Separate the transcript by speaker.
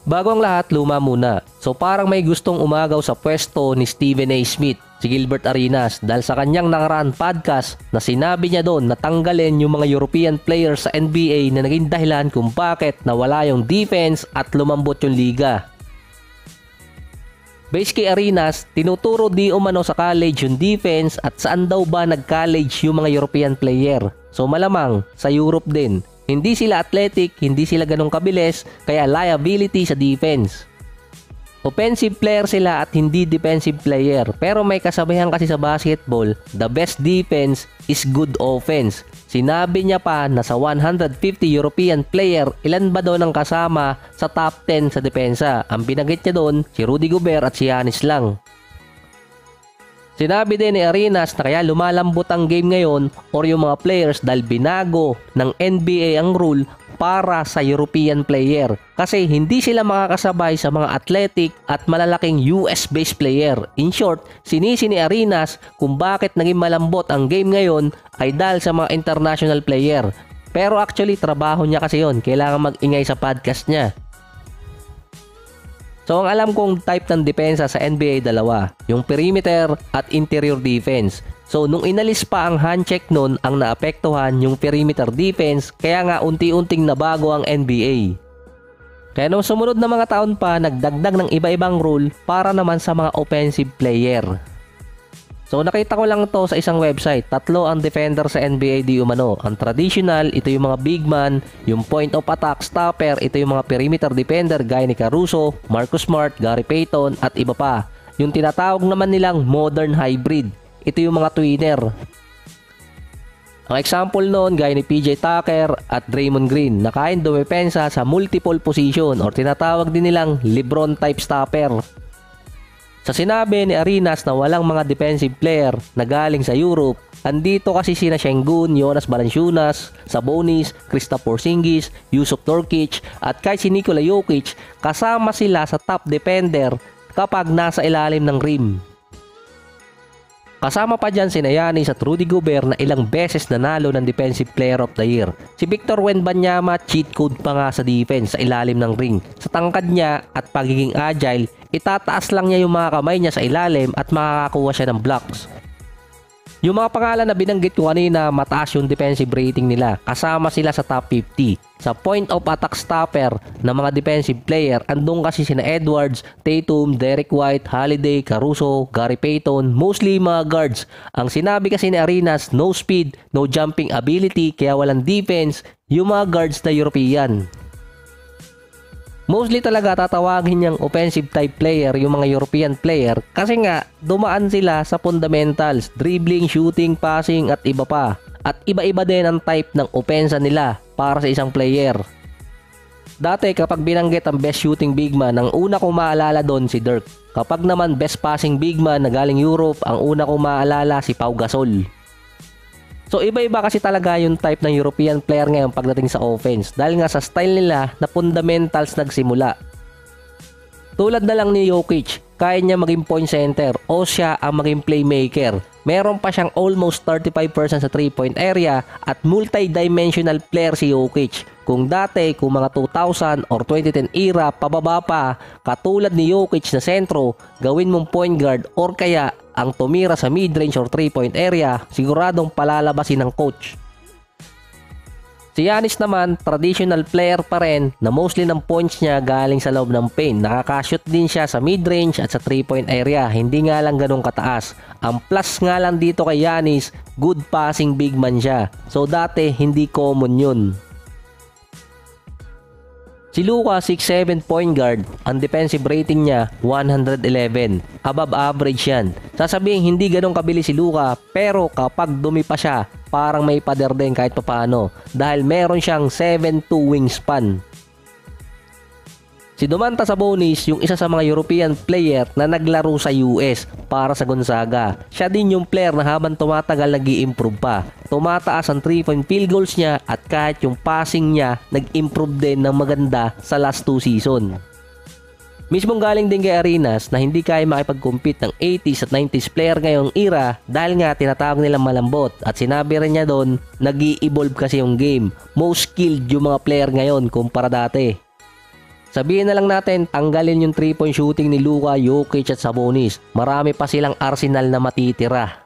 Speaker 1: Bago ang lahat, luma muna. So parang may gustong umagaw sa pwesto ni Stephen A. Smith, si Gilbert Arenas, dahil sa kanyang nakaraan podcast na sinabi niya doon na tanggalin yung mga European players sa NBA na naging dahilan kung bakit nawala yung defense at lumambot yung liga. Base kay Arenas, tinuturo di umano sa college yung defense at saan daw ba nag-college yung mga European player. So malamang sa Europe din. Hindi sila athletic, hindi sila ganong kabilis, kaya liability sa defense. Offensive player sila at hindi defensive player, pero may kasabihan kasi sa basketball, the best defense is good offense. Sinabi niya pa na sa 150 European player, ilan ba doon ang kasama sa top 10 sa depensa? Ang binanggit niya doon, si Rudy Gobert at si Giannis lang. Sinabi din ni Arenas na kaya lumalambot ang game ngayon or yung mga players dahil binago ng NBA ang rule para sa European player. Kasi hindi sila makakasabay sa mga athletic at malalaking US-based player. In short, sinisi ni Arenas kung bakit naging malambot ang game ngayon ay dahil sa mga international player. Pero actually, trabaho niya kasi yon. Kailangan mag-ingay sa podcast niya. So ang alam kong type ng depensa sa NBA dalawa, yung perimeter at interior defense. So nung inalis pa ang hand check nun, ang naapektuhan yung perimeter defense, kaya nga unti-unting nabago ang NBA. Kaya nung sumunod na mga taon pa, nagdagdag ng iba-ibang rule para naman sa mga offensive player. So nakita ko lang to sa isang website, 3 ang defender sa NBA di umano. Ang traditional, ito yung mga big man, yung point of attack stopper, ito yung mga perimeter defender gaya ni Caruso, Marcus Smart, Gary Payton at iba pa. Yung tinatawag naman nilang modern hybrid, ito yung mga twinner. Ang example noon gaya ni PJ Tucker at Draymond Green na kayang dumepensa sa multiple position or tinatawag din nilang LeBron type stopper. Sa sinabi ni Arenas na walang mga defensive player na galing sa Europe, andito kasi sina Şengün, Jonas Valanciunas, Sabonis, Kristaps Porzingis, Jusuf Nurkic at kahit si Nikola Jokic, kasama sila sa top defender kapag nasa ilalim ng rim. Kasama pa dyan si Giannis at Rudy Gobert na ilang beses nanalo ng Defensive Player of the Year. Si Victor Wembanyama, cheat code pa nga sa defense sa ilalim ng ring. Sa tangkad niya at pagiging agile, itataas lang niya yung mga kamay niya sa ilalim at makakakuha siya ng blocks. Yung mga pangalan na binanggit ko kanina, mataas yung defensive rating nila. Kasama sila sa top 50. Sa point of attack stopper na mga defensive player, andun kasi sina Edwards, Tatum, Derek White, Holiday, Caruso, Gary Payton, mostly mga guards. Ang sinabi kasi ni Arenas, no speed, no jumping ability, kaya walang defense, yung mga guards na European. Mostly talaga tatawagin niyang offensive type player yung mga European player kasi nga dumaan sila sa fundamentals, dribbling, shooting, passing at iba pa. At iba-iba din ang type ng opensa nila para sa isang player. Dati kapag binanggit ang best shooting big man, ang una kong maalala doon si Dirk. Kapag naman best passing big man na galing Europe, ang una kong maalala si Pau Gasol. So iba-iba kasi talaga yung type ng European player ngayon pagdating sa offense dahil nga sa style nila na fundamentals nagsimula. Tulad na lang ni Jokic, kaya niya maging point center o siya ang maging playmaker. Meron pa siyang almost 35% sa 3-point area at multi-dimensional player si Jokic. Kung dati, kung mga 2000 or 2010 era, pababa pa, katulad ni Jokic na sentro, gawin mong point guard or kaya ang tumira sa mid-range or 3-point area, siguradong palalabasin ng coach. Si Giannis naman, traditional player pa rin na mostly ng points niya galing sa loob ng paint. Nakakashoot din siya sa mid-range at sa 3-point area, hindi nga lang ganun kataas. Ang plus nga lang dito kay Giannis, good passing big man siya. So dati, hindi common yun. Si Luka, 6'7" point guard, ang defensive rating niya 111. Above average yan. Sasabihin hindi ganun kabilis si Luka, pero kapag dumi pa siya, parang may pader din kahit papaano. Dahil meron siyang 7'2" wingspan. Si Domantas Sabonis, yung isa sa mga European player na naglaro sa US para sa Gonzaga. Siya din yung player na habang tumatagal nag-i-improve pa. Tumataas ang 3-point field goals niya at kahit yung passing niya nag-improve din ng maganda sa last 2 season. Mismong galing din kay Arenas na hindi kaya makipag-compete ng 80s at 90s player ngayong era dahil nga tinatawag nilang malambot at sinabi rin niya doon nag-i-evolve kasi yung game. Most skilled yung mga player ngayon kumpara dati. Sabihin na lang natin, tanggalin yung 3-point shooting ni Luka, Jokic at Sabonis. Marami pa silang arsenal na matitira.